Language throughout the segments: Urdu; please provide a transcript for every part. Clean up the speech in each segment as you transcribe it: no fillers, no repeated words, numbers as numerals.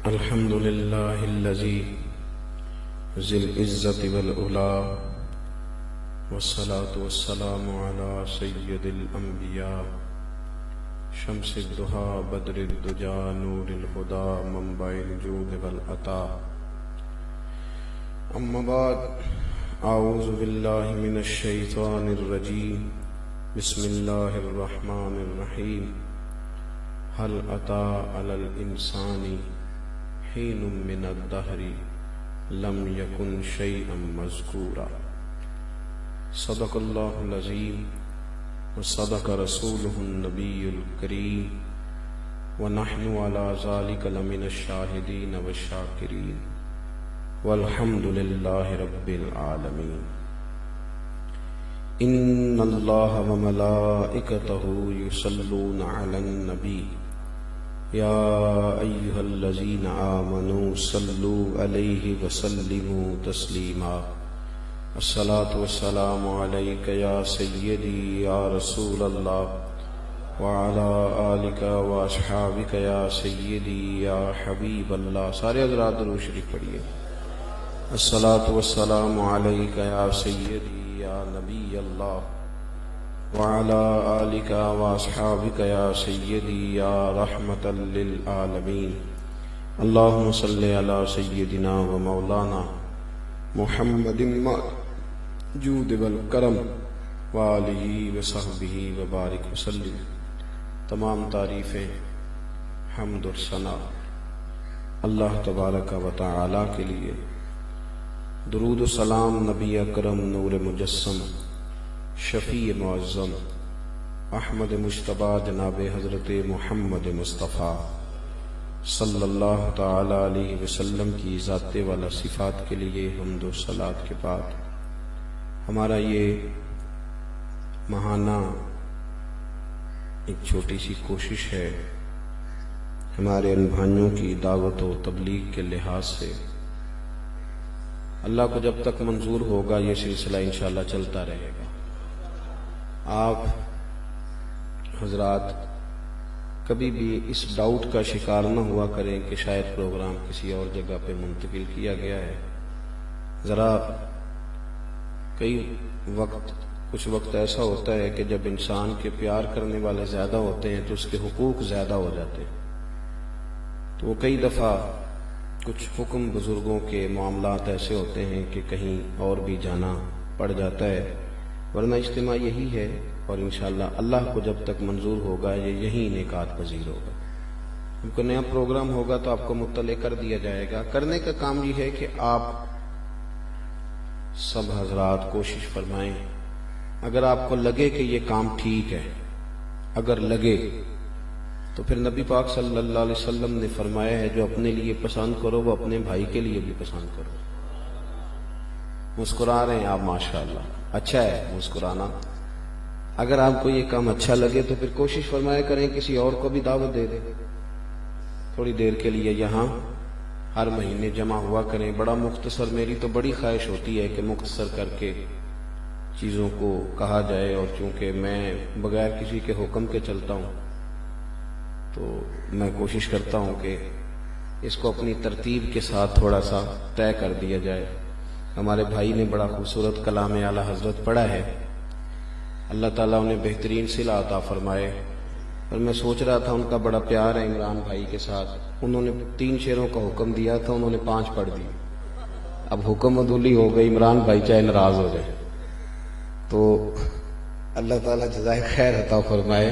الحمد لله الذي ذي العزة والعلا والصلاة والسلام على سيد الأنبياء شمس الضحى بدر الدجى نور الهدى منبع الجود والعطاء. أما بعد، أعوذ بالله من الشيطان الرجيم. بسم الله الرحمن الرحيم. هل أتى على الإنسان حين من الدهر لم يكن شيئا مذكورا. صدق الله العظيم وصدق رسوله النبي الكريم ونحن على ذلك لمن الشاهدين والشاكرين والحمد لله رب العالمين. إن الله وملائكته يصلون على النبي يا أيها الذين آمنوا صلوا عليه وسلموا تسليما. الصلاة والسلام عليك يا سيدي يا رسول الله وعلى آلك وأصحابك يا سيدي يا حبيب الله. سارے حضرات درود شریف پڑھیے. الصلاة والسلام عليك يا سيدي يا نبي الله وعلى آلك وأصحابك يا سيدي يا رحمة للعالمين. اللهم صل على سيدنا ومولانا محمد جود والکرم وآلہ وصحبہ وبارک وسلم. تمام تعریفیں، حمد اور ثنا اللہ تبارک و تعالی کے لیے. درود و سلام نبی اکرم نور مجسم شفیع معظم احمد مجتبی جناب حضرت محمد مصطفیٰ صلی اللہ تعالی علیہ وسلم کی ذات والا صفات کے لیے حمد و صلات کے بعد ہمارا یہ ماہانہ ایک چھوٹی سی کوشش ہے ہمارے ان بھائیوں کی دعوت و تبلیغ کے لحاظ سے. اللہ کو جب تک منظور ہوگا یہ سلسلہ انشاءاللہ چلتا رہے گا. آپ حضرات کبھی بھی اس ڈاؤٹ کا شکار نہ ہوا کریں کہ شاید پروگرام کسی اور جگہ پہ منتقل کیا گیا ہے. ذرا کچھ وقت ایسا ہوتا ہے کہ جب انسان کے پیار کرنے والے زیادہ ہوتے ہیں تو اس کے حقوق زیادہ ہو جاتے ہیں. تو کئی دفعہ کچھ حکم بزرگوں کے معاملات ایسے ہوتے ہیں کہ کہیں اور بھی جانا پڑ جاتا ہے، ورنہ اجتماع یہی ہے اور انشاءاللہ اللہ کو جب تک منظور ہوگا یہ یہی انعقاد پذیر ہوگا. کیونکہ نیا پروگرام ہوگا تو آپ کو مطلع کر دیا جائے گا. کرنے کا کام یہ ہے کہ آپ سب حضرات کوشش فرمائیں. اگر آپ کو لگے کہ یہ کام ٹھیک ہے، اگر لگے تو پھر نبی پاک صلی اللہ علیہ وسلم نے فرمایا ہے جو اپنے لیے پسند کرو وہ اپنے بھائی کے لیے بھی پسند کرو. مسکرا رہے ہیں آپ ماشاءاللہ، اچھا ہے مسکرانا. اگر آپ کو یہ کام اچھا لگے تو پھر کوشش فرمایا کریں کسی اور کو بھی دعوت دے دیں. تھوڑی دیر کے لیے یہاں ہر مہینے جمع ہوا کریں. بڑا مختصر، میری تو بڑی خواہش ہوتی ہے کہ مختصر کر کے چیزوں کو کہا جائے، اور چونکہ میں بغیر کسی کے حکم کے چلتا ہوں تو میں کوشش کرتا ہوں کہ اس کو اپنی ترتیب کے ساتھ تھوڑا سا طے کر دیا جائے. ہمارے بھائی نے بڑا خوبصورت کلام اعلیٰ حضرت پڑھا ہے. اللہ تعالیٰ انہیں بہترین صلہ عطا فرمائے. اور میں سوچ رہا تھا ان کا بڑا پیار ہے عمران بھائی کے ساتھ. انہوں نے 3 شعروں کا حکم دیا تھا، انہوں نے 5 پڑھ دی. اب حکم عدولی ہو گئی، عمران بھائی چاہے ناراض ہو جائے. تو اللہ تعالیٰ جزائے خیر عطا فرمائے،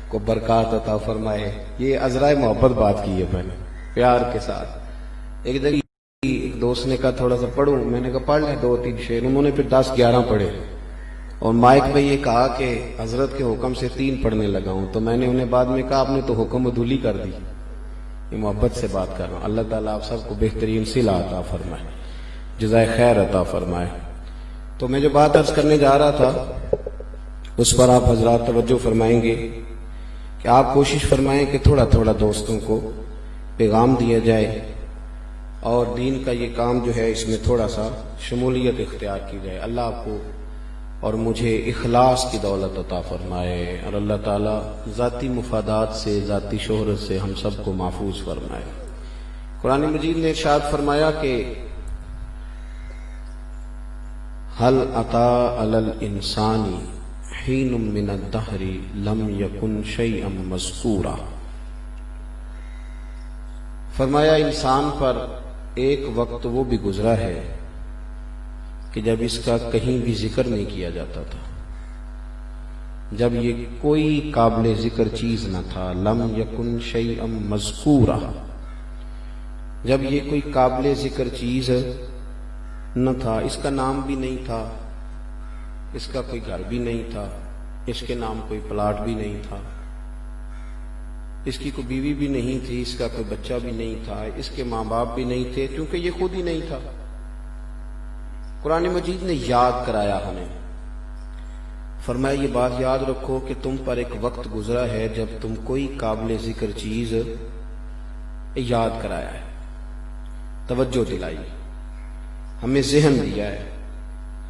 کو برکات عطا فرمائے. یہ عذرائے محبت بات کی ہے میں نے پیار کے ساتھ. ایک دوست نے کہا تھوڑا سا پڑھوں، میں نے کہا پڑھ لیں 2-3 شعر. انہوں نے پھر 10-11 پڑھے اور مائک میں یہ کہا کہ حضرت کے حکم سے 3 پڑھنے لگا ہوں. تو میں نے انہیں بعد میں کہا آپ نے تو حکم عدولی کر دی. یہ محبت سے بات کر رہا ہوں. اللہ تعالیٰ آپ سب کو بہترین صلہ عطا فرمائے، جزائے خیر عطا فرمائے. تو میں جو بات عرض کرنے جا رہا تھا اس پر آپ حضرات توجہ فرمائیں گے کہ آپ کوشش فرمائیں کہ تھوڑا تھوڑا دوستوں کو پیغام دیا جائے اور دین کا یہ کام جو ہے اس میں تھوڑا سا شمولیت اختیار کی جائے. اللہ آپ کو اور مجھے اخلاص کی دولت عطا فرمائے، اور اللہ تعالیٰ ذاتی مفادات سے، ذاتی شہرت سے ہم سب کو محفوظ فرمائے۔ قرآن مجید نے ارشاد فرمایا کہ هل أتى على الإنسان حين من الدهر لم يكن شيئا مذكورا، فرمایا انسان پر ایک وقت وہ بھی گزرا ہے کہ جب اس کا کہیں بھی ذکر نہیں کیا جاتا تھا، جب یہ کوئی قابل ذکر چیز نہ تھا۔ لم یکن شیئا مذکورا، جب یہ کوئی قابل ذکر چیز نہ تھا، اس کا نام بھی نہیں تھا، اس کا کوئی گھر بھی نہیں تھا، اس کے نام کوئی پلاٹ بھی نہیں تھا، اس کی کوئی بیوی بھی نہیں تھی، اس کا کوئی بچہ بھی نہیں تھا، اس کے ماں باپ بھی نہیں تھے، کیونکہ یہ خود ہی نہیں تھا۔ قرآن مجید نے یاد کرایا ہمیں، فرمایا یہ بات یاد رکھو کہ تم پر ایک وقت گزرا ہے جب تم کوئی قابل ذکر چیز یاد کرایا ہے، توجہ دلائی، ہمیں ذہن دیا ہے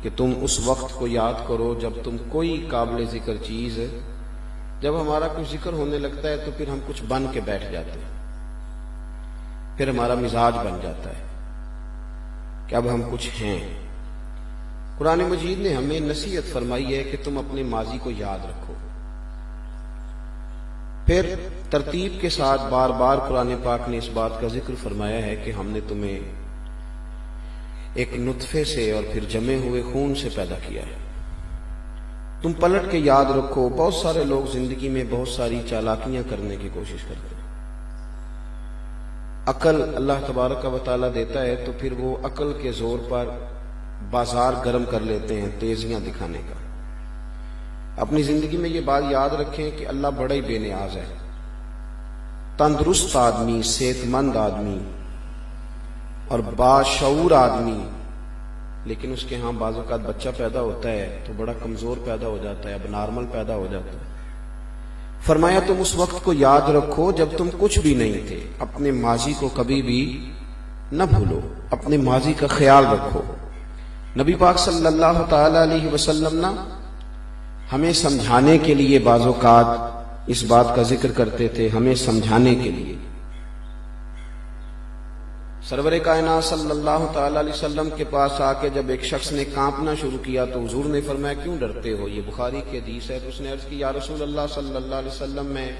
کہ تم اس وقت کو یاد کرو جب تم کوئی قابل ذکر چیز، جب ہمارا کچھ ذکر ہونے لگتا ہے تو پھر ہم کچھ بن کے بیٹھ جاتے ہیں، پھر ہمارا مزاج بن جاتا ہے کہ اب ہم کچھ ہیں۔ قرآن مجید نے ہمیں نصیحت فرمائی ہے کہ تم اپنے ماضی کو یاد رکھو، پھر ترتیب کے ساتھ بار بار قرآن پاک نے اس بات کا ذکر فرمایا ہے کہ ہم نے تمہیں ایک نطفے سے اور پھر جمے ہوئے خون سے پیدا کیا ہے۔ تم پلٹ کے یاد رکھو، بہت سارے لوگ زندگی میں بہت ساری چالاکیاں کرنے کی کوشش کرتے ہیں، عقل اللہ تبارک و تعالیٰ دیتا ہے تو پھر وہ عقل کے زور پر بازار گرم کر لیتے ہیں تیزیاں دکھانے کا۔ اپنی زندگی میں یہ بات یاد رکھیں کہ اللہ بڑا ہی بے نیاز ہے، تندرست آدمی، صحت مند آدمی اور باشعور آدمی، لیکن اس کے ہاں بعض اوقات بچہ پیدا ہوتا ہے تو بڑا کمزور پیدا ہو جاتا ہے، اب نارمل پیدا ہو جاتا ہے۔ فرمایا تم اس وقت کو یاد رکھو جب تم کچھ بھی نہیں تھے، اپنے ماضی کو کبھی بھی نہ بھولو، اپنے ماضی کا خیال رکھو۔ نبی پاک صلی اللہ تعالی علیہ وسلم نا ہمیں سمجھانے کے لیے بعض اوقات اس بات کا ذکر کرتے تھے، ہمیں سمجھانے کے لیے۔ سرور کائنات صلی اللہ تعالی علیہ وسلم کے پاس آ کے جب ایک شخص نے کانپنا شروع کیا تو حضور نے فرمایا کیوں ڈرتے ہو، یہ بخاری کی حدیث ہے۔ تو اس نے عرض کی یا رسول اللہ صلی اللہ علیہ وسلم، میں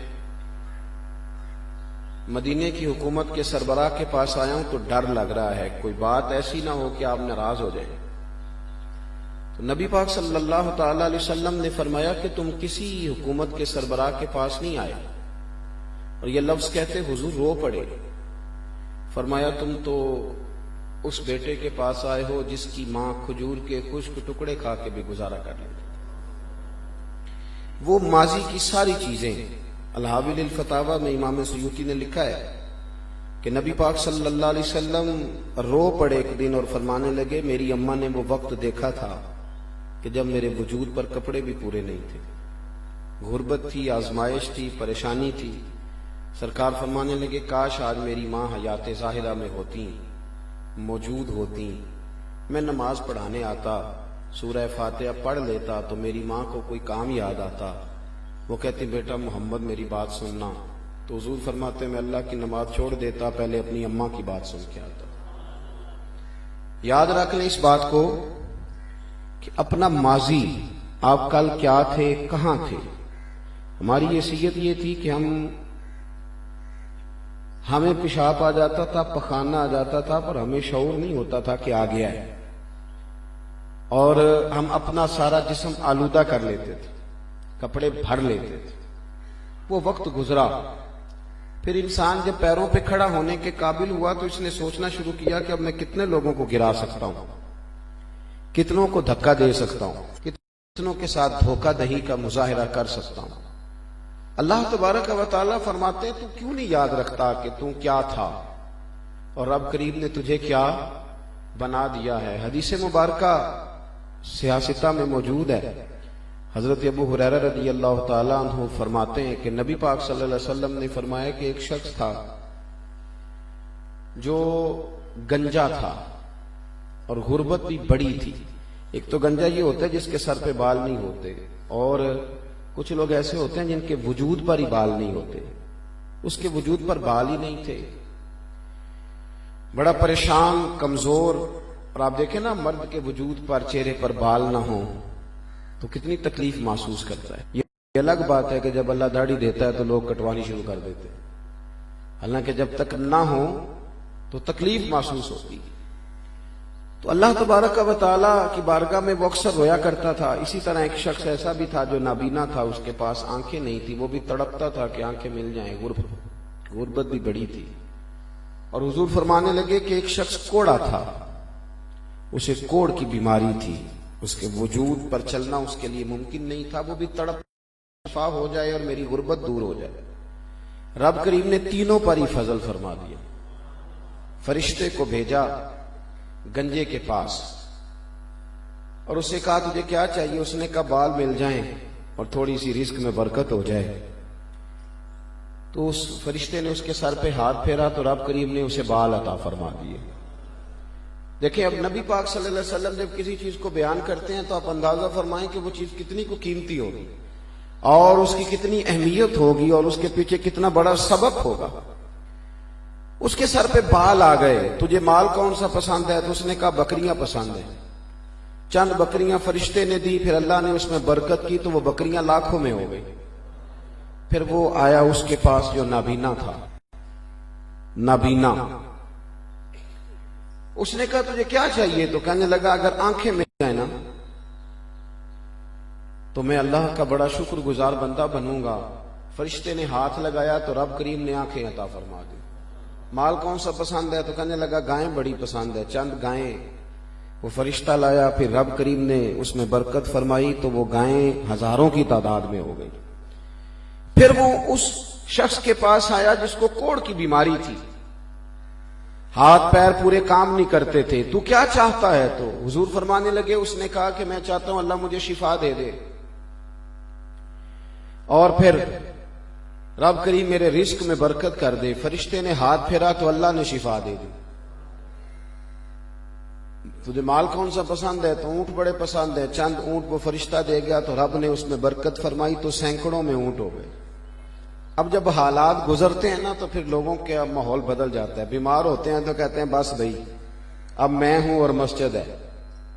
مدینے کی حکومت کے سربراہ کے پاس آیا ہوں تو ڈر لگ رہا ہے، کوئی بات ایسی نہ ہو کہ آپ ناراض ہو جائیں۔ تو نبی پاک صلی اللہ تعالی علیہ وسلم نے فرمایا کہ تم کسی حکومت کے سربراہ کے پاس نہیں آئے، اور یہ لفظ کہتے حضور رو پڑے۔ فرمایا تم تو اس بیٹے کے پاس آئے ہو جس کی ماں کھجور کے خشک ٹکڑے کھا کے بھی گزارا کر لیتی۔ وہ ماضی کی ساری چیزیں، الحاوی الفتاوی میں امام سیوطی نے لکھا ہے کہ نبی پاک صلی اللہ علیہ وسلم رو پڑے ایک دن اور فرمانے لگے میری اماں نے وہ وقت دیکھا تھا کہ جب میرے وجود پر کپڑے بھی پورے نہیں تھے، غربت تھی، آزمائش تھی، پریشانی تھی۔ سرکار فرمانے لگے کاش آج میری ماں حیات ظاہرہ میں ہوتی، موجود ہوتی، میں نماز پڑھانے آتا، سورہ فاتحہ پڑھ لیتا تو میری ماں کو کوئی کام یاد آتا، وہ کہتی بیٹا محمد میری بات سننا، تو حضور فرماتے میں اللہ کی نماز چھوڑ دیتا، پہلے اپنی اماں کی بات سن کے آتا۔ یاد رکھ لیں اس بات کو کہ اپنا ماضی، آپ کل کیا تھے، کہاں تھے۔ ہماری حیثیت یہ تھی کہ ہمیں پیشاب آ جاتا تھا، پخانہ آ جاتا تھا، پر ہمیں شعور نہیں ہوتا تھا کہ آ گیا ہے، اور ہم اپنا سارا جسم آلودہ کر لیتے تھے، کپڑے بھر لیتے تھے۔ وہ وقت گزرا، پھر انسان جب پیروں پہ کھڑا ہونے کے قابل ہوا تو اس نے سوچنا شروع کیا کہ اب میں کتنے لوگوں کو گرا سکتا ہوں، کتنوں کو دھکا دے سکتا ہوں، کتنوں کے ساتھ دھوکہ دہی کا مظاہرہ کر سکتا ہوں۔ اللہ تبارک و تعالیٰ فرماتے ہیں تو کیوں نہیں یاد رکھتا کہ تو کیا تھا اور رب کریم نے تجھے کیا بنا دیا ہے۔ حدیث مبارکہ سیاستہ میں موجود ہے، حضرت ابو ہریرہ رضی اللہ تعالیٰ عنہ فرماتے ہیں کہ نبی پاک صلی اللہ علیہ وسلم نے فرمایا کہ ایک شخص تھا جو گنجا تھا اور غربت بھی بڑی تھی، ایک تو گنجا یہ ہوتا ہے جس کے سر پہ بال نہیں ہوتے، اور کچھ لوگ ایسے ہوتے ہیں جن کے وجود پر ہی بال نہیں ہوتے، اس کے وجود پر بال ہی نہیں تھے، بڑا پریشان کمزور. اور آپ دیکھیں نا، مرد کے وجود پر چہرے پر بال نہ ہوں تو کتنی تکلیف محسوس کرتا ہے. یہ الگ بات ہے کہ جب اللہ داڑھی دیتا ہے تو لوگ کٹوانی شروع کر دیتے ہیں، حالانکہ جب تک نہ ہو تو تکلیف محسوس ہوتی. تو اللہ تبارک و تعالیٰ کی بارگاہ میں وہ اکثر رویا کرتا تھا. اسی طرح ایک شخص ایسا بھی تھا جو نابینا تھا، اس کے پاس آنکھیں نہیں تھی، وہ بھی تڑپتا تھا کہ آنکھیں مل جائیں. غربت بھی بڑی تھی. اور حضور فرمانے لگے کہ ایک شخص کوڑا تھا، اسے کوڑ کی بیماری تھی، اس کے وجود پر چلنا اس کے لیے ممکن نہیں تھا، وہ بھی تڑپ شفا ہو جائے اور میری غربت دور ہو جائے. رب کریم نے تینوں پر ہی فضل فرما دیا. فرشتے کو بھیجا گنجے کے پاس اور اسے کہا تجھے کیا چاہیے؟ اس نے کہا بال مل جائیں اور تھوڑی سی رزق میں برکت ہو جائے. تو اس فرشتے نے اس کے سر پہ ہاتھ پھیرا تو رب کریم نے اسے بال عطا فرما دیے. دیکھیں اب نبی پاک صلی اللہ علیہ وسلم جب کسی چیز کو بیان کرتے ہیں تو آپ اندازہ فرمائیں کہ وہ چیز کتنی کو قیمتی ہوگی اور اس کی کتنی اہمیت ہوگی اور اس کے پیچھے کتنا بڑا سبب ہوگا. اس کے سر پہ بال آ گئے. تجھے مال کون سا پسند ہے؟ تو اس نے کہا بکریاں پسند ہیں. چند بکریاں فرشتے نے دی، پھر اللہ نے اس میں برکت کی تو وہ بکریاں لاکھوں میں ہو گئی. پھر وہ آیا اس کے پاس جو نابینا تھا، نابینا. اس نے کہا تجھے کیا چاہیے؟ تو کہنے لگا اگر آنکھیں مل جائیں نا تو میں اللہ کا بڑا شکر گزار بندہ بنوں گا. فرشتے نے ہاتھ لگایا تو رب کریم نے آنکھیں عطا فرما دی. مال کون سا پسند ہے؟ تو کہنے لگا گائیں بڑی پسند ہے. چند گائیں وہ فرشتہ لایا، پھر رب کریم نے اس میں برکت فرمائی تو وہ گائیں ہزاروں کی تعداد میں ہو گئی. پھر وہ اس شخص کے پاس آیا جس کو کوڑ کی بیماری تھی، ہاتھ پیر پورے کام نہیں کرتے تھے. تو کیا چاہتا ہے؟ تو حضور فرمانے لگے، اس نے کہا کہ میں چاہتا ہوں اللہ مجھے شفا دے دے اور پھر رب کریم میرے رزق میں برکت کر دے. فرشتے نے ہاتھ پھیرا تو اللہ نے شفا دے دی. تجھے مال کون سا پسند ہے؟ تو اونٹ بڑے پسند ہے. چند اونٹ وہ فرشتہ دے گیا تو رب نے اس میں برکت فرمائی تو سینکڑوں میں اونٹ ہو گئے. اب جب حالات گزرتے ہیں نا تو پھر لوگوں کا ماحول بدل جاتا ہے. بیمار ہوتے ہیں تو کہتے ہیں بس بھائی اب میں ہوں اور مسجد ہے،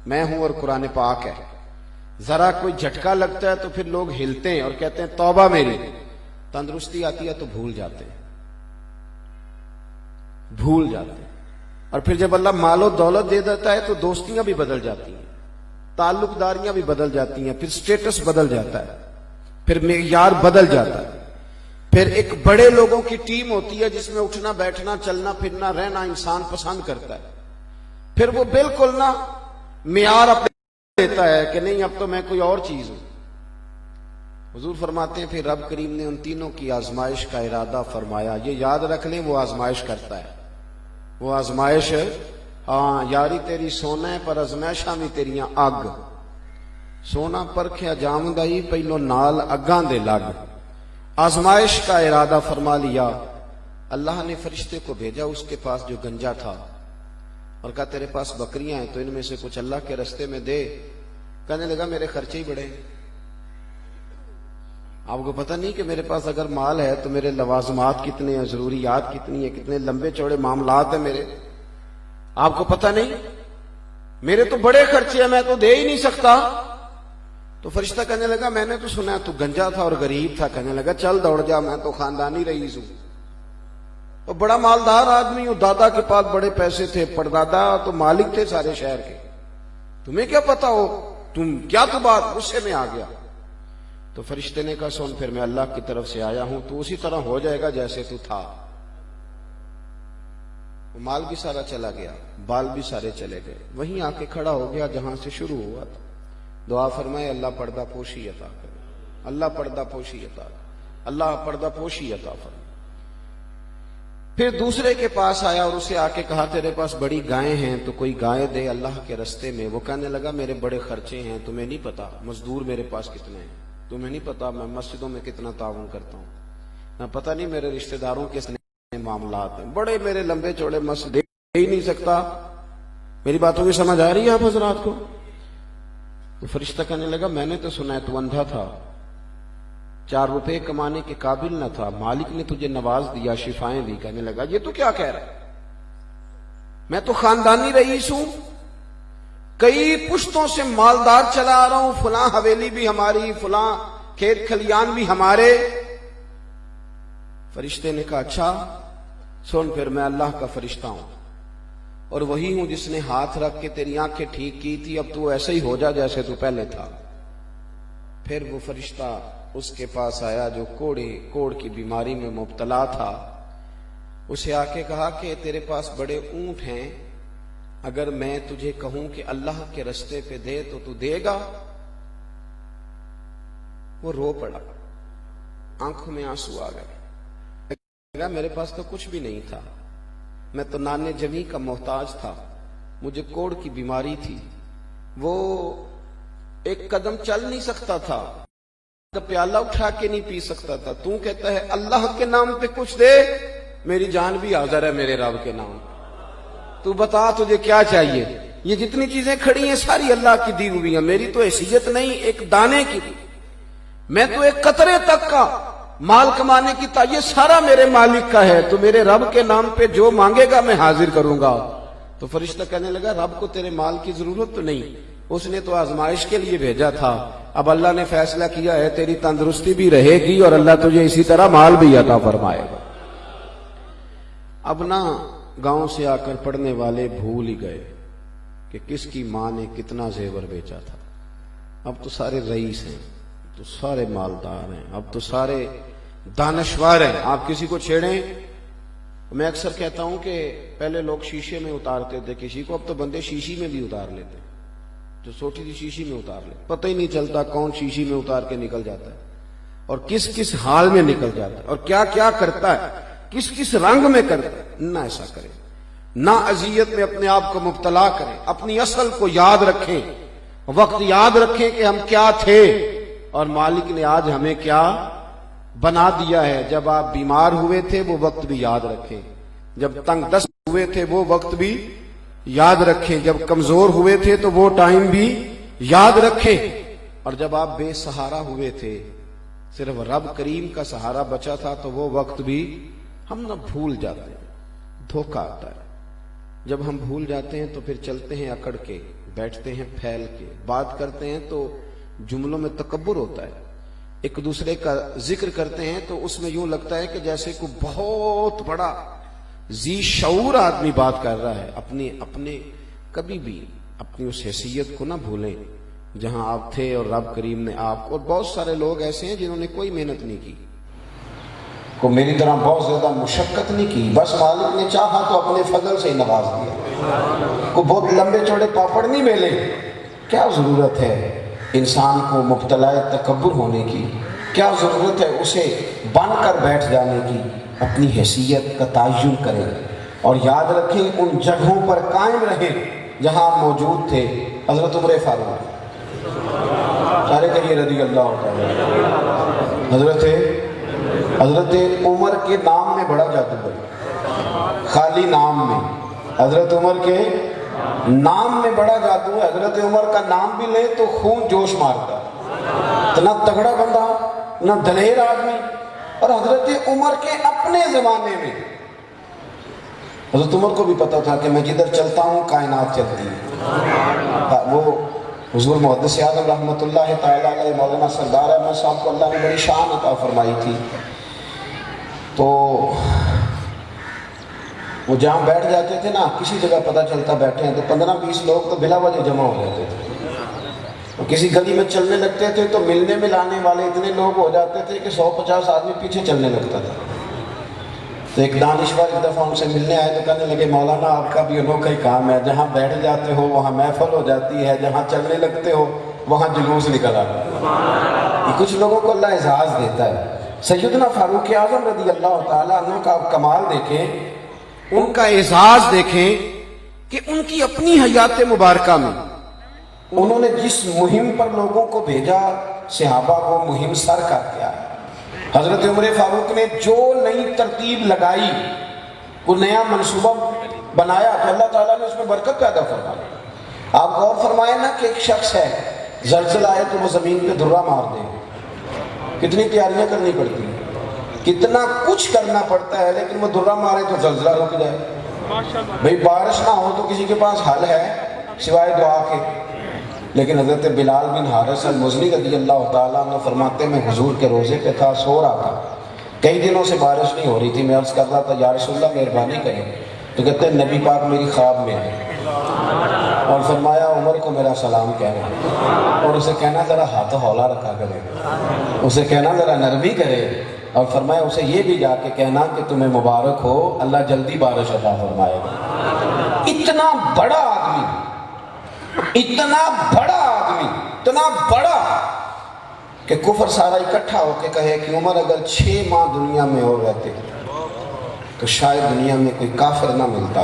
میں ہوں اور قرآن پاک ہے. ذرا کوئی جھٹکا لگتا ہے تو پھر لوگ ہلتے ہیں اور کہتے ہیں توبہ میری. تندرستی آتی ہے تو بھول جاتے ہیں. اور پھر جب اللہ مال و دولت دے دیتا ہے تو دوستیاں بھی بدل جاتی ہیں، تعلق داریاں بھی بدل جاتی ہیں، پھر سٹیٹس بدل جاتا ہے، پھر معیار بدل جاتا ہے. پھر ایک بڑے لوگوں کی ٹیم ہوتی ہے جس میں اٹھنا بیٹھنا چلنا پھرنا رہنا انسان پسند کرتا ہے. پھر وہ بالکل نہ معیار اپنے لیتا ہے کہ نہیں اب تو میں کوئی اور چیز ہوں. حضور فرماتے ہیں پھر رب کریم نے ان تینوں کی آزمائش کا ارادہ فرمایا. یہ یاد رکھ لیں وہ آزمائش کرتا ہے. وہ آزمائش ہاں یاری تیری سونا ہے پر ازمائشاں بھی تیریاں اگ. سونا پرکھیا جامدائی پہلو نال اگاں دے لگ. آزمائش کا ارادہ فرما لیا. اللہ نے فرشتے کو بھیجا اس کے پاس جو گنجا تھا اور کہا تیرے پاس بکریاں ہیں تو ان میں سے کچھ اللہ کے رستے میں دے. کہنے لگا میرے خرچے ہی بڑے. آپ کو پتہ نہیں کہ میرے پاس اگر مال ہے تو میرے لوازمات کتنے ہیں، ضروریات کتنی ہیں، کتنے لمبے چوڑے معاملات ہیں میرے. آپ کو پتہ نہیں میرے تو بڑے خرچے ہیں، میں تو دے ہی نہیں سکتا. تو فرشتہ کہنے لگا میں نے تو سنا تو گنجا تھا اور غریب تھا. کہنے لگا چل دوڑ جا، میں تو خاندانی رئیس ہوں اور بڑا مالدار آدمی ہوں. دادا کے پاس بڑے پیسے تھے، پردادا تو مالک تھے سارے شہر کے. تمہیں کیا پتا ہو، تم کیا تو بات. غصے میں آ گیا. تو فرشتے نے کہا سن پھر میں اللہ کی طرف سے آیا ہوں، تو اسی طرح ہو جائے گا جیسے تو تھا. مال بھی سارا چلا گیا، بال بھی سارے چلے گئے. وہیں آ کے کھڑا ہو گیا جہاں سے شروع ہوا تھا. دعا فرمائے اللہ پردہ پوشی عطا کرے، اللہ پردہ پوشی عطا کرے، اللہ پردہ پوشی عطا فرمائے. پھر دوسرے کے پاس آیا اور اسے آ کے کہا تیرے پاس بڑی گائیں ہیں تو کوئی گائے دے اللہ کے رستے میں. وہ کہنے لگا میرے بڑے خرچے ہیں، تمہیں نہیں پتا مزدور میرے پاس کتنے ہیں، تمہیں نہیں پتا میں مسجدوں میں کتنا تعاون کرتا ہوں، میں پتہ نہیں میرے رشتہ داروں کے معاملات ہیں، بڑے میرے لمبے چوڑے مسئلے ہی نہیں سکتا. میری باتوں کی سمجھ آ رہی ہے آپ حضرات کو؟ تو فرشتہ کہنے لگا میں نے تو سنا ہے تو اندھا تھا، 4 روپے کمانے کے قابل نہ تھا، مالک نے تجھے نواز دیا، شفائیں دی۔ کہنے لگا یہ تو کیا کہہ رہا ہے، میں تو خاندانی رئیس ہوں، کئی پشتوں سے مالدار چلا آ رہا ہوں، فلاں حویلی بھی ہماری، فلاں کھیت کھلیان بھی ہمارے۔ فرشتے نے کہا اچھا سن، پھر میں اللہ کا فرشتہ ہوں اور وہی ہوں جس نے ہاتھ رکھ کے تیری آنکھیں ٹھیک کی تھی، اب تو ایسے ہی ہو جا جیسے تو پہلے تھا۔ پھر وہ فرشتہ اس کے پاس آیا جو کوڑ کی بیماری میں مبتلا تھا، اسے آ کے کہا کہ تیرے پاس بڑے اونٹ ہیں، اگر میں تجھے کہوں کہ اللہ کے رستے پہ دے تو دے گا؟ وہ رو پڑا، آنکھوں میں آنسو آ گئے، میرے پاس تو کچھ بھی نہیں تھا، میں تو نانے جمی کا محتاج تھا، مجھے کوڑ کی بیماری تھی، وہ ایک قدم چل نہیں سکتا تھا، پیالہ اٹھا کے نہیں پی سکتا تھا، تو کہتا ہے اللہ کے نام پہ کچھ دے، میری جان بھی حاضر ہے میرے رب کے نام، تو بتا تجھے کیا چاہیے؟ یہ جتنی چیزیں کھڑی ہیں ساری اللہ کی دی ہوئی ہیں، میری تو حیثیت نہیں ایک دانے کی، میں تو ایک قطرے تک کا مال کمانے کی یہ سارا میرے مالک کا ہے، تو میرے رب کے نام پہ جو مانگے گا میں حاضر کروں گا۔ تو فرشتہ کہنے لگا رب کو تیرے مال کی ضرورت تو نہیں، اس نے تو آزمائش کے لیے بھیجا تھا، اب اللہ نے فیصلہ کیا ہے تیری تندرستی بھی رہے گی اور اللہ تجھے اسی طرح مال بھی عطا فرمائے گا۔ اب نہ گاؤں سے آ کر پڑھنے والے بھول ہی گئے کہ کس کی ماں نے کتنا زیور بیچا تھا، اب تو سارے رئیس ہیں، تو سارے مالدار ہیں، اب تو سارے دانشور ہیں، آپ کسی کو چھیڑیں۔ میں اکثر کہتا ہوں کہ پہلے لوگ شیشے میں اتارتے تھے کسی کو، اب تو بندے شیشی میں بھی اتار لیتے، جو چھوٹی سی شیشی میں اتار لے، پتہ ہی نہیں چلتا کون شیشی میں اتار کے نکل جاتا ہے اور کس کس حال میں نکل جاتا ہے اور کیا کیا کرتا ہے، کس کس رنگ میں کرتا ہے۔ نہ ایسا کریں، نہ اذیت میں اپنے آپ کو مبتلا کریں، اپنی اصل کو یاد رکھیں، وقت یاد رکھیں کہ ہم کیا تھے اور مالک نے آج ہمیں کیا بنا دیا ہے۔ جب آپ بیمار ہوئے تھے وہ وقت بھی یاد رکھیں، جب تنگ دست ہوئے تھے وہ وقت بھی یاد رکھیں، جب کمزور ہوئے تھے تو وہ ٹائم بھی یاد رکھیں، اور جب آپ بے سہارا ہوئے تھے صرف رب کریم کا سہارا بچا تھا تو وہ وقت بھی ہم نہ بھول جاتے ہیں، دھوکہ آتا ہے۔ جب ہم بھول جاتے ہیں تو پھر چلتے ہیں اکڑ کے، بیٹھتے ہیں پھیل کے، بات کرتے ہیں تو جملوں میں تکبر ہوتا ہے، ایک دوسرے کا ذکر کرتے ہیں تو اس میں یوں لگتا ہے کہ جیسے کوئی بہت بڑا ذی شعور آدمی بات کر رہا ہے۔ اپنے کبھی بھی اپنی اس حیثیت کو نہ بھولیں جہاں آپ تھے اور رب کریم نے آپ کو، اور بہت سارے لوگ ایسے ہیں جنہوں نے کوئی محنت نہیں کی، کو میری طرح بہت زیادہ مشقت نہیں کی، بس مالک نے چاہا تو اپنے فضل سے ہی نواز دیا، کو بہت لمبے چوڑے پاپڑ نہیں میلے۔ کیا ضرورت ہے انسان کو مبتلا تکبر ہونے کی، کیا ضرورت ہے اسے بن کر بیٹھ جانے کی؟ اپنی حیثیت کا تعین کریں اور یاد رکھیں ان جگہوں پر قائم رہیں جہاں آپ موجود تھے۔ حضرت عمر فاروق سارے کہیے رضی اللہ عنہ، حضرت عمر کے نام میں بڑا جادو ہے، خالی نام میں، حضرت عمر کے نام میں بڑا جادو ہے۔ حضرت عمر کا نام بھی لے تو خون جوش مارتا، اتنا تگڑا بندہ، اتنا دلیر آدمی، اور حضرت عمر کے اپنے زمانے میں حضرت عمر کو بھی پتا تھا کہ میں جدھر چلتا ہوں کائنات چلتی ہے۔ وہ حضور محدث اعظم رحمۃ اللہ تعالیٰ علیہ مولانا سردار احمد صاحب کو اللہ نے بڑی شان عطا فرمائی تھی، تو وہ جہاں بیٹھ جاتے تھے نا، کسی جگہ پتہ چلتا بیٹھے ہیں تو 15-20 لوگ تو بلا وجہ جمع ہو جاتے تھے، اور کسی گلی میں چلنے لگتے تھے تو ملنے ملانے والے اتنے لوگ ہو جاتے تھے کہ 150 آدمی پیچھے چلنے لگتا تھا۔ تو ایک دانشور ایک دفعہ ان سے ملنے آئے تو کہنے لگے مولانا آپ کا بھی انوکھا ہی کام ہے، جہاں بیٹھ جاتے ہو وہاں محفل ہو جاتی ہے، جہاں چلنے لگتے ہو وہاں جلوس نکل آتا ہے۔ یہ کچھ لوگوں کو اللہ اعزاز دیتا ہے۔ سیدنا فاروق اعظم رضی اللہ تعالیٰ عنہ کا کمال دیکھیں، ان کا اعزاز دیکھیں کہ ان کی اپنی حیات مبارکہ میں انہوں نے جس مہم پر لوگوں کو بھیجا، صحابہ کو مہم سر کر دیا۔ حضرت عمر فاروق نے جو نئی ترتیب لگائی، وہ نیا منصوبہ بنایا تو اللہ تعالیٰ نے اس میں برکت پیدا فرمائی۔ آپ غور فرمائیں نا کہ ایک شخص ہے زلزلہ آئے تو وہ زمین پہ دھرا مار دے. کتنی تیاریاں کرنی پڑتی ہیں, کتنا کچھ کرنا پڑتا ہے, لیکن وہ دھرا مارے تو زلزلہ رک جائے. بھئی بارش نہ ہو تو کسی کے پاس حل ہے سوائے دعا کے. لیکن حضرت بلال بن حارث المزنی رضی اللہ تعالیٰ عنہ فرماتے میں حضور کے روزے پہ تھا, سو رہا تھا, کئی دنوں سے بارش نہیں ہو رہی تھی. میں عرض کر رہا تھا یا رسول اللہ مہربانی کریں. تو کہتے ہیں نبی پاک میری خواب میں ہے اور فرمایا عمر کو میرا سلام کہنا, اور اسے کہنا ذرا ہاتھ ہولا رکھا کرے, اسے کہنا ذرا نرمی کرے, اور فرمایا اسے یہ بھی جا کے کہنا کہ تمہیں مبارک ہو, اللہ جلدی بارش عطا فرمائے گا. اتنا بڑا آدمی, اتنا بڑا آدمی, اتنا بڑا کہ کفر سارا اکٹھا ہو کے کہے کہ عمر اگر 6 ماہ دنیا میں اور رہتے تو شاید دنیا میں کوئی کافر نہ ملتا.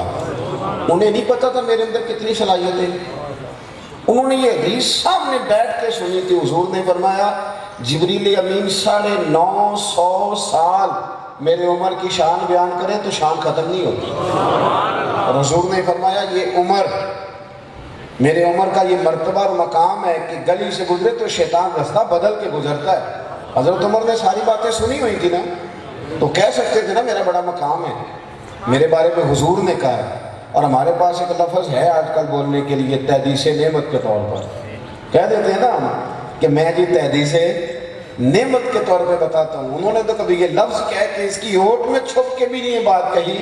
انہیں نہیں پتا تھا میرے اندر کتنی صلاحیتیں. انہوں نے یہ حدیث سامنے بیٹھ کے سنی تھی. حضور نے فرمایا جبریل امین 950 سال میرے عمر کی شان بیان کرے تو شان ختم نہیں ہوتی. اور حضور نے فرمایا یہ عمر, میرے عمر کا یہ مرتبہ اور مقام ہے کہ گلی سے گزرے تو شیطان رستہ بدل کے گزرتا ہے. حضرت عمر نے ساری باتیں سنی ہوئی تھی نا, تو کہہ سکتے تھے نا میرا بڑا مقام ہے, میرے بارے میں حضور نے کہا ہے. اور ہمارے پاس ایک لفظ ہے آج کل بولنے کے لیے تحدیث نعمت کے طور پر, کہہ دیتے ہیں نا ہم کہ میں جی تحدیث نعمت کے طور پہ بتاتا ہوں. انہوں نے تو کبھی یہ لفظ کہہ کے اس کی ہوٹ میں چھپ کے بھی نہیں یہ بات کہی.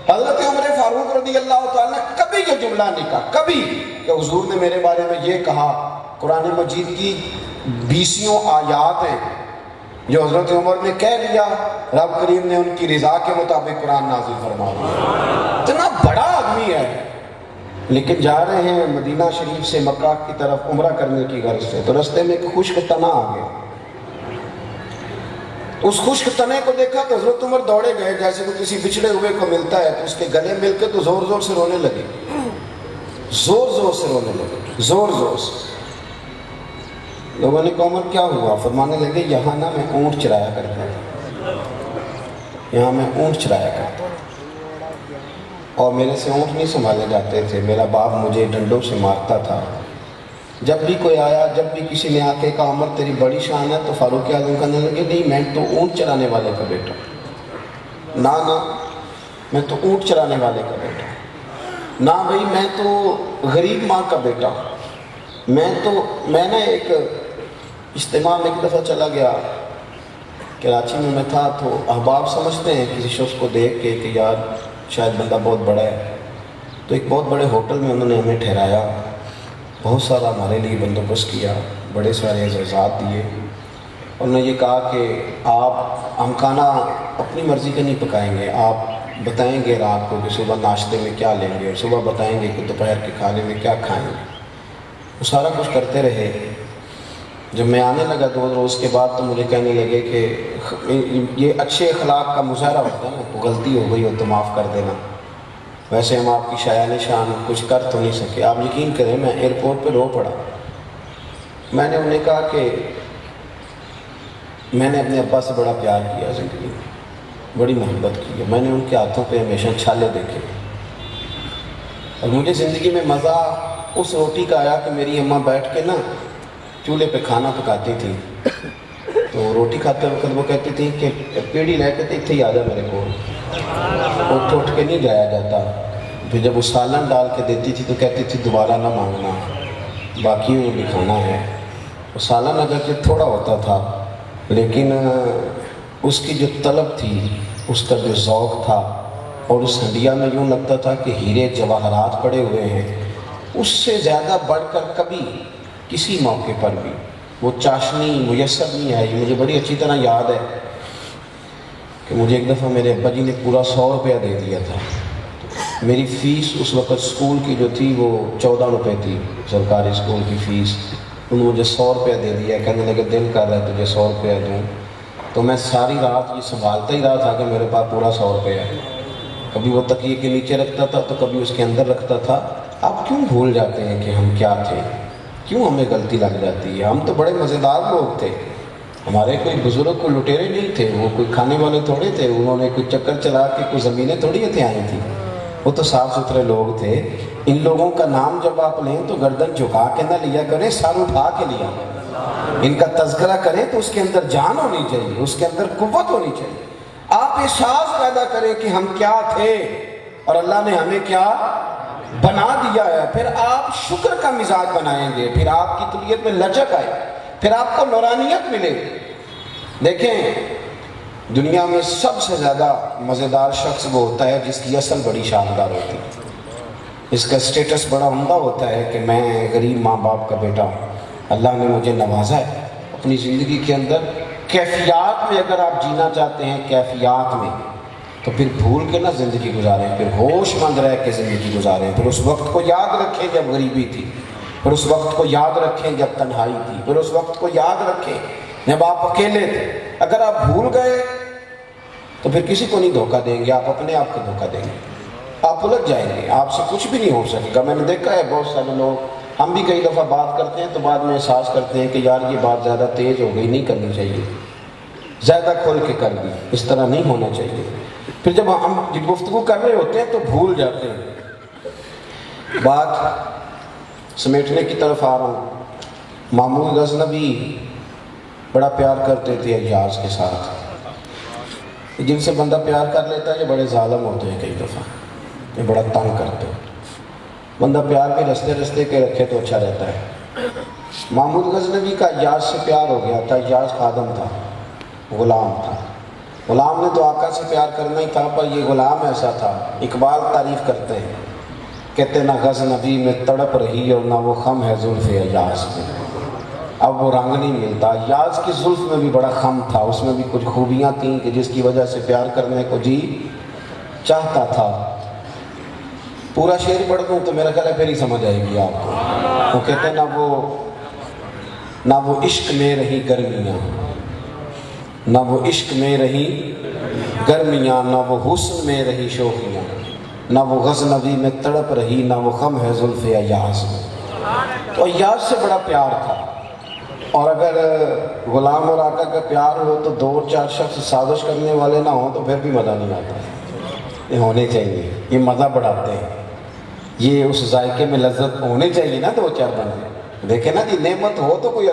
حضرت عمر فاروق رضی اللہ تعالیٰ نے کبھی یہ جملہ نہیں کہا, کبھی, کہ حضور نے میرے بارے میں یہ کہا. قرآن مجید کی 20 آیات ہیں جو حضرت عمر نے کہہ لیا, رب کریم نے ان کی رضا کے مطابق قرآن نازل فرما دیا. اتنا بڑا آدمی ہے, لیکن جا رہے ہیں مدینہ شریف سے مکہ کی طرف عمرہ کرنے کی غرض سے, تو رستے میں ایک خشک تنا آ گیا. اس خشک تنے کو دیکھا تو حضرت عمر دوڑے گئے جیسے وہ کسی بچھڑے ہوئے کو ملتا ہے, تو اس کے گلے مل کے تو زور زور سے رونے لگے, زور زور سے رونے لگے, زور زور سے. لوگوں نے کہا عمر کیا ہوا؟ فرمانے لگے یہاں نا میں اونٹ چرایا کرتا تھا, یہاں میں اونٹ چرایا کرتا اور میرے سے اونٹ نہیں سنبھالے جاتے تھے. میرا باپ مجھے ڈنڈوں سے مارتا تھا. جب بھی کوئی آیا, جب بھی کسی نے آ کے کہا عمر تیری بڑی شان ہے, تو فاروق اعظم کہنے لگے نہیں میں تو اونٹ چرانے والے کا بیٹا, نہ میں تو اونٹ چرانے والے کا بیٹا, نہ بھائی میں تو غریب ماں کا بیٹا. میں نے ایک اجتماع میں ایک دفعہ چلا گیا, کراچی میں تھا, تو احباب سمجھتے ہیں کسی شخص کو دیکھ کے کہ یار شاید بندہ بہت بڑا ہے, تو ایک بہت بڑے ہوٹل میں انہوں نے ہمیں ٹھہرایا, بہت سارا ہمارے لیے بندوبست کیا, بڑے سارے اعزازات دیے. انہوں نے یہ کہا کہ ہم کھانا اپنی مرضی کا نہیں پکائیں گے, آپ بتائیں گے رات کو کہ صبح ناشتے میں کیا لیں گے, اور صبح بتائیں گے کہ دوپہر کے کھانے میں کیا کھائیں گے. وہ سارا کچھ کرتے رہے. جب میں آنے لگا 2 روز کے بعد, تو مجھے کہنے لگے کہ یہ اچھے اخلاق کا مظاہرہ ہوتا ہے نا, کوئی غلطی ہو گئی ہو تو معاف کر دینا, ویسے ہم آپ کی شایان شان کچھ کر تو نہیں سکے. آپ یقین کریں میں ایئرپورٹ پہ رو پڑا. میں نے انہیں کہا کہ میں نے اپنے ابا سے بڑا پیار کیا زندگی میں, بڑی محبت کی ہے. میں نے ان کے ہاتھوں پہ ہمیشہ چھالے دیکھے, اور مجھے زندگی میں مزہ اس روٹی کا آیا کہ میری اماں بیٹھ کے نا چولہے پہ کھانا پکاتی تھی. تو روٹی کھاتے وقت وہ کہتی تھی کہ پیڑھی لے کے اتنے ہی آ جا میرے کو, اٹھ کے نہیں جایا جاتا. پھر جب وہ سالن ڈال کے دیتی تھی تو کہتی تھی دوبارہ نہ مانگنا, باقیوں بھی کھانا ہے. وہ سالن اگرچہ تھوڑا ہوتا تھا, لیکن اس کی جو طلب تھی, اس کا جو ذوق تھا, اور اس ہنڈیا میں یوں لگتا تھا کہ ہیرے جواہرات پڑے ہوئے ہیں. اس سے زیادہ بڑھ کر کبھی کسی موقع پر بھی وہ چاشنی میسر نہیں آئی. مجھے بڑی اچھی طرح یاد ہے کہ مجھے ایک دفعہ میرے ابا جی نے پورا 100 روپیہ دے دیا تھا. میری فیس اس وقت اسکول کی جو تھی وہ 14 روپے تھی, سرکاری اسکول کی فیس. انہوں نے مجھے 100 روپیہ دے دیا, کہنے لگے دل کر رہا ہے تجھے 100 روپیہ دوں. تو میں ساری رات یہ سنبھالتا ہی رہا تھا کہ میرے پاس پورا 100 روپیہ ہے. کبھی وہ تکیے کے نیچے رکھتا تھا تو کبھی اس کے اندر رکھتا تھا. آپ کیوں بھول جاتے ہیں کہ ہم کیا تھے, کیوں ہمیں غلطی لگ جاتی ہے؟ ہم تو بڑے مزیدار لوگ تھے. ہمارے کوئی بزرگ کوئی لٹیرے نہیں تھے, وہ کوئی کھانے والے تھوڑے تھے. انہوں نے کوئی چکر چلا کے کوئی زمینیں تھوڑی ہتھیائیں تھیں. وہ تو صاف ستھرے لوگ تھے. ان لوگوں کا نام جب آپ لیں تو گردن جھکا کے نہ لیا کریں, سر اٹھا کے لیا. ان کا تذکرہ کریں تو اس کے اندر جان ہونی چاہیے, اس کے اندر قوت ہونی چاہیے. آپ احساس پیدا کریں کہ ہم کیا تھے اور اللہ نے ہمیں کیا بنا دیا ہے. پھر آپ شکر کا مزاج بنائیں گے, پھر آپ کی طبیعت میں لچک آئے, پھر آپ کو نورانیت ملے. دیکھیں دنیا میں سب سے زیادہ مزیدار شخص وہ ہوتا ہے جس کی اصل بڑی شاندار ہوتی ہے, اس کا اسٹیٹس بڑا عمدہ ہوتا ہے کہ میں غریب ماں باپ کا بیٹا ہوں, اللہ نے مجھے نوازا ہے. اپنی زندگی کے اندر کیفیات میں اگر آپ جینا چاہتے ہیں, کیفیات میں, تو پھر بھول کے نہ زندگی گزاریں, پھر ہوش مند رہ کے زندگی گزاریں. پھر اس وقت کو یاد رکھیں جب غریبی تھی, پھر اس وقت کو یاد رکھیں جب تنہائی تھی, پھر اس وقت کو یاد رکھیں جب آپ اکیلے تھے. اگر آپ بھول گئے تو پھر کسی کو نہیں دھوکہ دیں گے, آپ اپنے آپ کو دھوکہ دیں گے, آپ الجھ جائیں گے, آپ سے کچھ بھی نہیں ہو سکے گا. میں نے دیکھا ہے بہت سارے لوگ, ہم بھی کئی دفعہ بات کرتے ہیں تو بعد میں احساس کرتے ہیں کہ یار یہ بات زیادہ تیز ہو گئی, نہیں کرنی چاہیے, زیادہ کھول کے کر دی, اس طرح نہیں ہونا چاہیے. پھر جب ہم گفتگو کر رہے ہوتے ہیں تو بھول جاتے ہیں. بات سمیٹنے کی طرف آ رہا ہوں. محمود غزنوی بڑا پیار کرتے تھے ایاز کے ساتھ. جن سے بندہ پیار کر لیتا ہے یہ بڑے ظالم ہوتے ہیں, کئی دفعہ یہ بڑا تنگ کرتے ہیں. بندہ پیار بھی رستے رستے کے رکھے تو اچھا رہتا ہے. محمود غزنوی کا ایاز سے پیار ہو گیا تھا. ایاز خادم تھا, غلام تھا. غلام نے تو آقا سے پیار کرنا ہی تھا, پر یہ غلام ایسا تھا. اقبال تعریف کرتے ہیں, کہتے نہ غزنوی میں تڑپ رہی اور نہ وہ خم ہے زلف ایاز میں. اب وہ رنگ نہیں ملتا. ایاز کی زلف میں بھی بڑا خم تھا, اس میں بھی کچھ خوبیاں تھیں کہ جس کی وجہ سے پیار کرنے کو جی چاہتا تھا. پورا شعر پڑھ دوں تو میرا خیال ہے پھر ہی سمجھ آئے گی آپ کو. وہ کہتے ہیں نہ وہ عشق میں رہی گرمیاں, نہ وہ عشق میں رہی گرمیاں, نہ وہ حسن میں رہی شوخیاں, نہ وہ غزنوی میں تڑپ رہی, نہ وہ خم ہے زلف ایاز میں. تو ایاز سے بڑا پیار تھا. اور اگر غلام اور آقا کا پیار ہو تو دو چار شخص سازش کرنے والے نہ ہوں تو پھر بھی مزہ نہیں آتا. یہ ہونے چاہیے, یہ مزہ بڑھاتے ہیں, یہ اس ذائقے میں لذت ہونے چاہیے نا. دو چار بندے دیکھیں نا جی, نعمت ہو تو کوئی